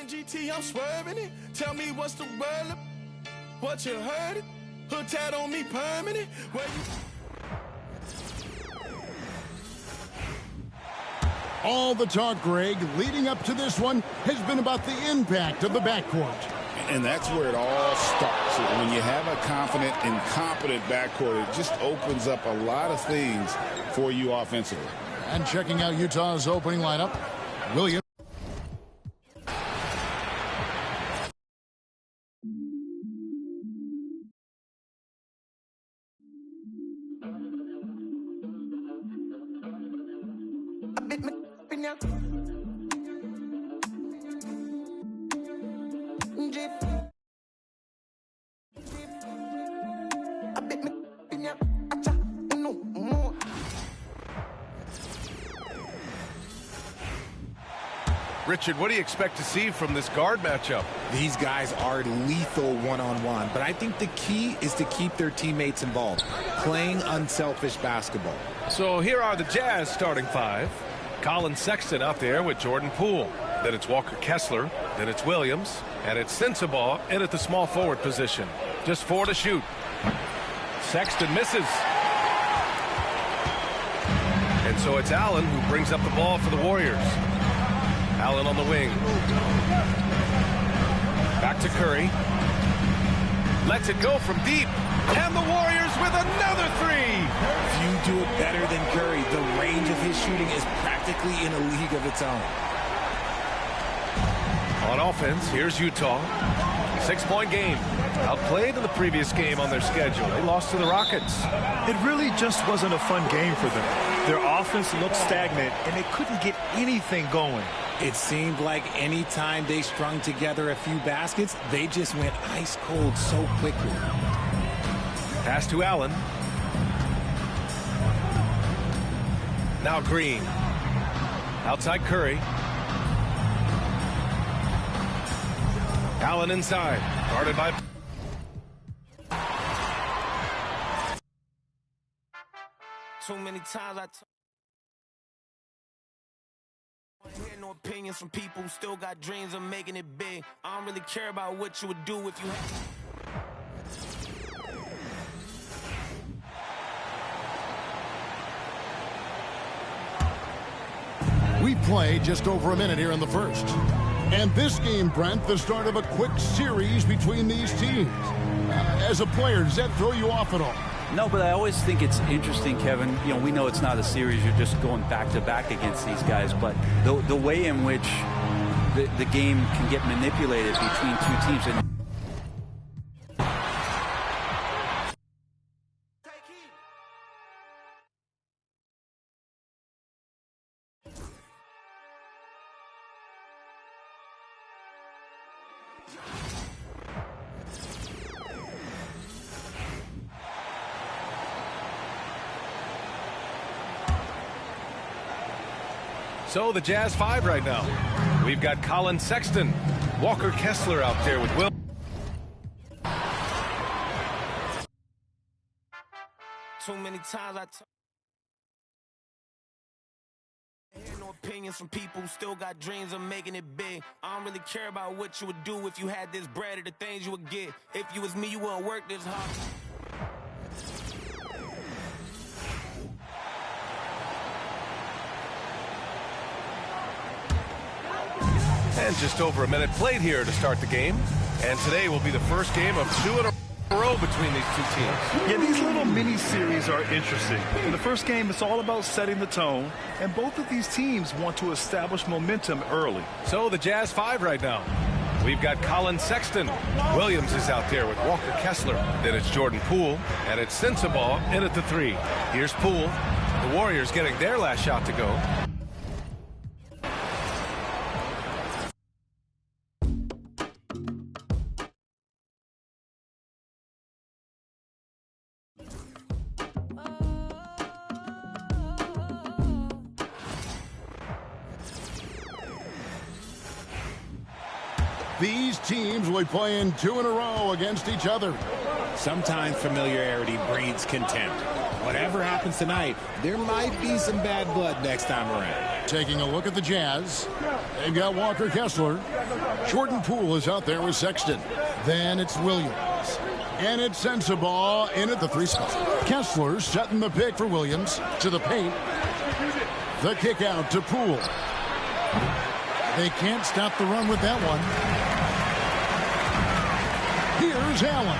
GT, I'm swerving it. Tell me what's the word up? What you heard? Hood tat on me permanent. Where you... All the talk, Greg, leading up to this one has been about the impact of the backcourt. And that's where it all starts. When you have a confident and competent backcourt, it just opens up a lot of things for you offensively. And checking out Utah's opening lineup, Williams. Richard, what do you expect to see from this guard matchup? These guys are lethal one-on-one, but I think the key is to keep their teammates involved, playing unselfish basketball. So here are the Jazz starting five. Colin Sexton out there with Jordan Poole. Then it's Walker Kessler. Then it's Williams. And it's Sensabaugh in at the small forward position. Just 4 to shoot. Sexton misses. And so it's Allen who brings up the ball for the Warriors. Allen on the wing. Back to Curry. Lets it go from deep. And the Warriors with another three. Few do it better than Curry. The range of his shooting is practically in a league of its own. On offense, here's Utah. 6-point game. Outplayed in the previous game on their schedule. They lost to the Rockets. It really just wasn't a fun game for them. Their offense looked stagnant, and they couldn't get anything going. It seemed like any time they strung together a few baskets, they just went ice cold so quickly. Pass to Allen. Now Green. Outside Curry. Allen inside. Guarded by... Too many times I hear no opinions from people who still got dreams of making it big. I don't really care about what you would do if you had... We play just over a minute here in the first. And this game, Brent, the start of a quick series between these teams. As a player, does that throw you off at all? No, but I always think it's interesting, Kevin. You know, we know it's not a series. You're just going back-to-back against these guys. But the way in which the game can get manipulated between two teams. And So the Jazz 5 right now. We've got Colin Sexton. Walker Kessler out there with Will. Too many times I hear no opinions from people who still got dreams of making it big. I don't really care about what you would do if you had this bread or the things you would get. If you was me, you wouldn't work this hard. And just over a minute played here to start the game. And today will be the first game of 2 in a row between these two teams. Yeah, these little mini-series are interesting. In the first game, it's all about setting the tone, and both of these teams want to establish momentum early. So the Jazz 5 right now. We've got Colin Sexton. Williams is out there with Walker Kessler. Then it's Jordan Poole, and it's Sensabaugh in at the 3. Here's Poole. The Warriors getting their last shot to go. These teams will be playing 2 in a row against each other. Sometimes familiarity breeds contempt. Whatever happens tonight, there might be some bad blood next time around. Taking a look at the Jazz. They've got Walker Kessler. Jordan Poole is out there with Sexton. Then it's Williams. And it's Sensabaugh in at the 3 spot. Kessler setting the pick for Williams to the paint. The kick out to Poole. They can't stop the run with that one. Here's Allen.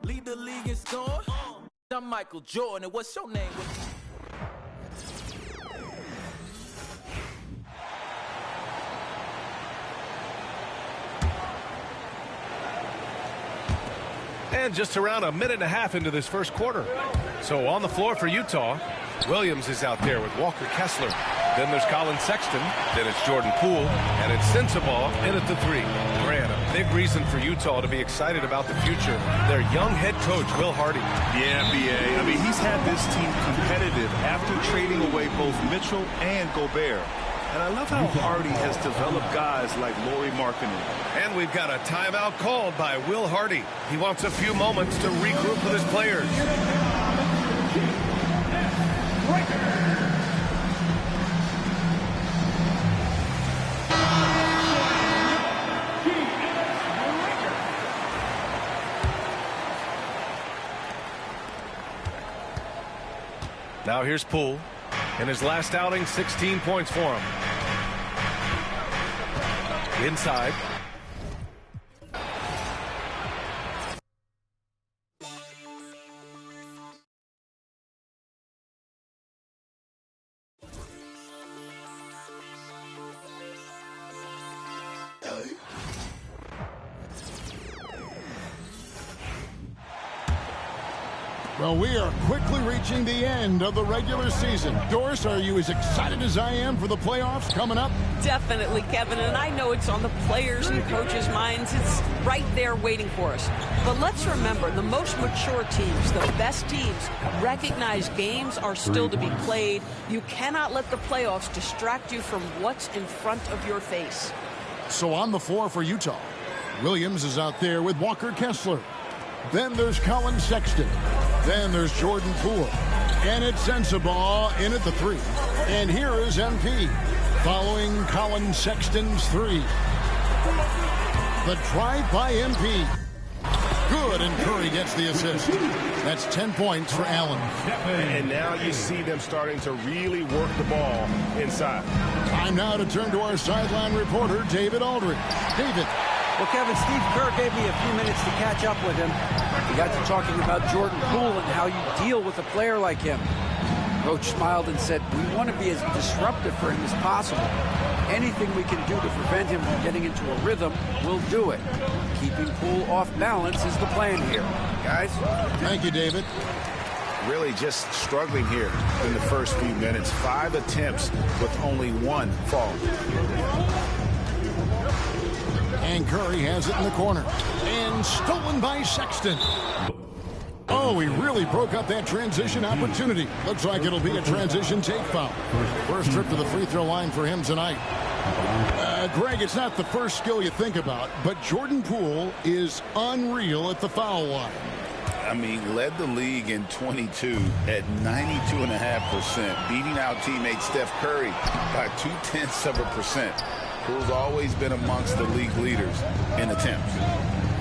Lead the league in score. I'm Michael Jordan, and what's your name? And just around a minute and a half into this first quarter. So on the floor for Utah, Williams is out there with Walker Kessler. Then there's Colin Sexton. Then it's Jordan Poole. And it's Sensabaugh in at the 3. Grant, a big reason for Utah to be excited about the future. Their young head coach, Will Hardy. Yeah, B.A. I mean, he's had this team competitive after trading away both Mitchell and Gobert. And I love how Hardy has developed guys like Lauri Markkanen. And we've got a timeout called by Will Hardy. He wants a few moments to regroup with his players. Now here's Poole. In his last outing, 16 points for him. Inside. Well, we are quickly reaching the end of the regular season. Doris, are you as excited as I am for the playoffs coming up? Definitely, Kevin, and I know it's on the players and coaches' minds. It's right there waiting for us. But let's remember, the most mature teams, the best teams, recognize games are still to be played. You cannot let the playoffs distract you from what's in front of your face. So on the floor for Utah, Williams is out there with Walker Kessler. Then there's Colin Sexton. Then there's Jordan Poole. And it's Sensabaugh in at the 3. And here is MP following Colin Sexton's 3. The drive by MP. Good, and Curry gets the assist. That's 10 points for Allen. And now you see them starting to really work the ball inside. Time now to turn to our sideline reporter, David Aldridge. David. Well, Kevin, Steve Kerr gave me a few minutes to catch up with him. We got to talking about Jordan Poole and how you deal with a player like him. Coach smiled and said, we want to be as disruptive for him as possible. Anything we can do to prevent him from getting into a rhythm, we'll do it. Keeping Poole off balance is the plan here. Guys? Thank you, David. Really just struggling here in the first few minutes. 5 attempts with only 1 fall. And Curry has it in the corner. And stolen by Sexton. Oh, he really broke up that transition opportunity. Looks like it'll be a transition take foul. First trip to the free throw line for him tonight. Greg, it's not the first skill you think about, but Jordan Poole is unreal at the foul line. I mean, led the league in 22 at 92.5%, beating out teammate Steph Curry by 0.2%. Poole's always been amongst the league leaders in attempts.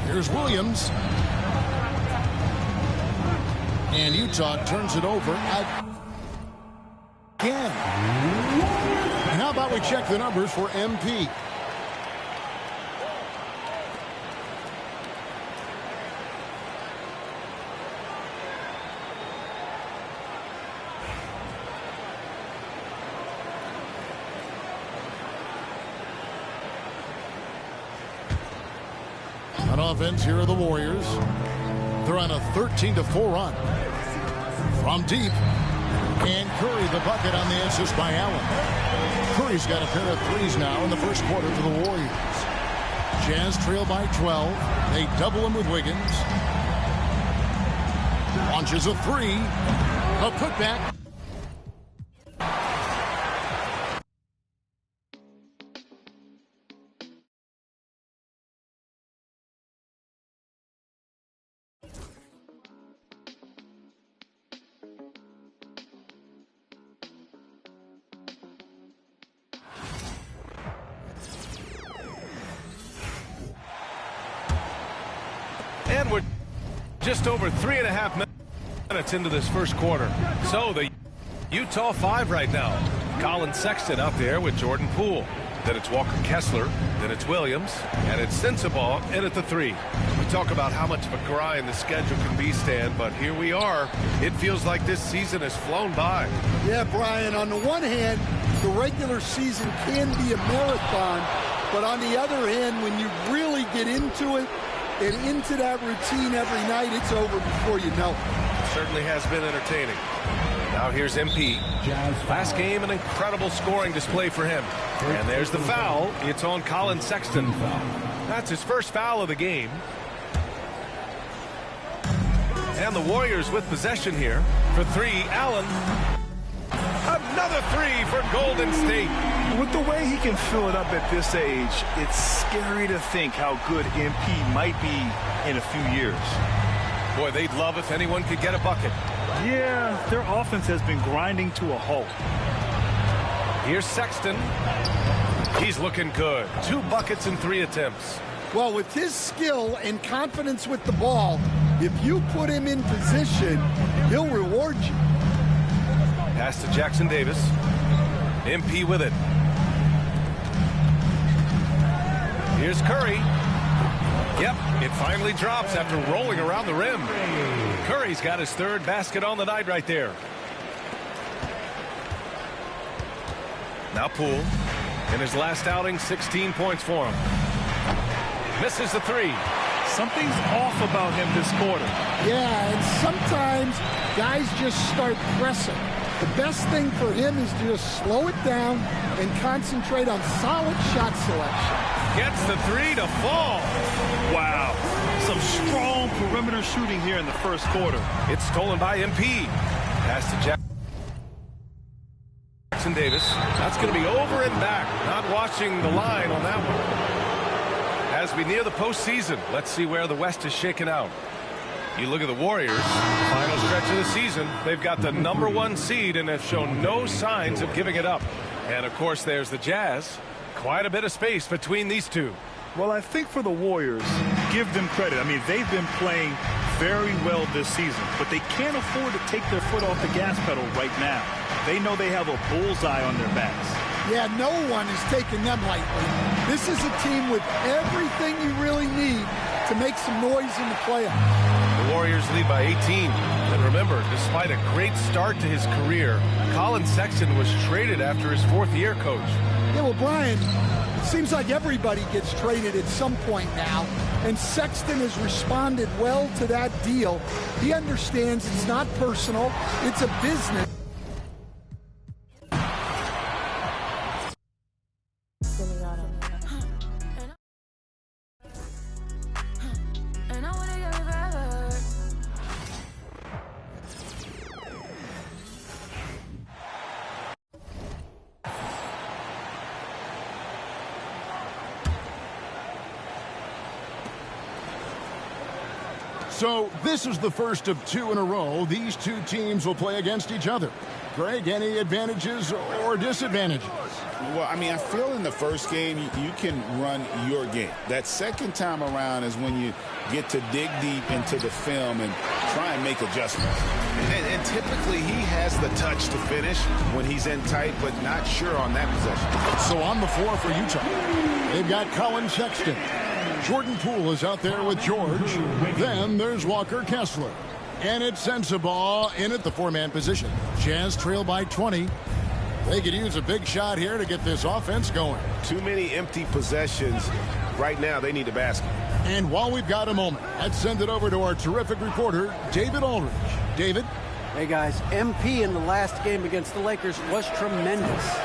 Here's Williams. And Utah turns it over again. And how about we check the numbers for MP? On offense, here are the Warriors. They're on a 13-4 run. From deep. And Curry the bucket on the assist by Allen. Curry's got a pair of threes now in the first quarter for the Warriors. Jazz trail by 12. They double him with Wiggins. Launches a 3. A putback. Just over 3.5 minutes into this first quarter. So the Utah 5 right now. Colin Sexton out there with Jordan Poole. Then it's Walker Kessler. Then it's Williams. And it's Sensabaugh in at the 3. We talk about how much of a grind the schedule can be, Stan, but here we are. It feels like this season has flown by. Yeah, Brian, on the one hand, the regular season can be a marathon, but on the other hand, when you really get into it and into that routine every night, it's over before you know it. Certainly has been entertaining. Now here's MP. Last game, an incredible scoring display for him. And there's the foul. It's on Colin Sexton. That's his first foul of the game. And the Warriors with possession here. For 3, Allen. Another 3 for Golden State. With the way he can fill it up at this age, it's scary to think how good MP might be in a few years. Boy, they'd love if anyone could get a bucket. Yeah, their offense has been grinding to a halt. Here's Sexton. He's looking good. 2 buckets in 3 attempts. Well, with his skill and confidence with the ball, if you put him in position, he'll reward you. Pass to Jackson Davis. MP with it. Here's Curry. Yep, it finally drops after rolling around the rim. Curry's got his 3rd basket on the night right there. Now Poole. In his last outing, 16 points for him. Misses the 3. Something's off about him this quarter. Yeah, and sometimes guys just start pressing. The best thing for him is to just slow it down and concentrate on solid shot selection. Gets the 3 to fall. Wow. Some strong perimeter shooting here in the first quarter. It's stolen by MP. Pass to Jackson Davis. That's going to be over and back. Not watching the line on that one. As we near the postseason, let's see where the West is shaken out. You look at the Warriors, final stretch of the season, they've got the #1 seed and have shown no signs of giving it up. And, of course, there's the Jazz. Quite a bit of space between these two. Well, I think for the Warriors, give them credit. I mean, they've been playing very well this season, but they can't afford to take their foot off the gas pedal right now. They know they have a bullseye on their backs. Yeah, no one is taking them lightly. This is a team with everything you really need to make some noise in the playoffs. The Warriors lead by 18. And remember, despite a great start to his career, Colin Sexton was traded after his 4th year, Coach. Yeah, well, Brian, it seems like everybody gets traded at some point now, and Sexton has responded well to that deal. He understands it's not personal, it's a business. So this is the first of 2 in a row. These 2 teams will play against each other. Greg, any advantages or disadvantages? Well, I mean, I feel in the first game you can run your game. That second time around is when you get to dig deep into the film and try and make adjustments. And typically he has the touch to finish when he's in tight, but not sure on that possession. So on the floor for Utah, they've got Colin Sexton. Jordan Poole is out there with George. Then there's Walker Kessler. And it's Sensabaugh in at the 4-man position. Jazz trail by 20. They could use a big shot here to get this offense going. Too many empty possessions. Right now, they need a basket. And while we've got a moment, let's send it over to our terrific reporter, David Aldridge. David? Hey, guys, MP in the last game against the Lakers was tremendous.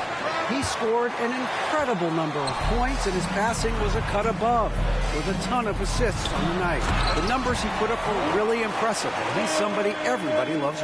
He scored an incredible number of points, and his passing was a cut above, with a ton of assists on the night. The numbers he put up were really impressive, and he's somebody everybody loves watching.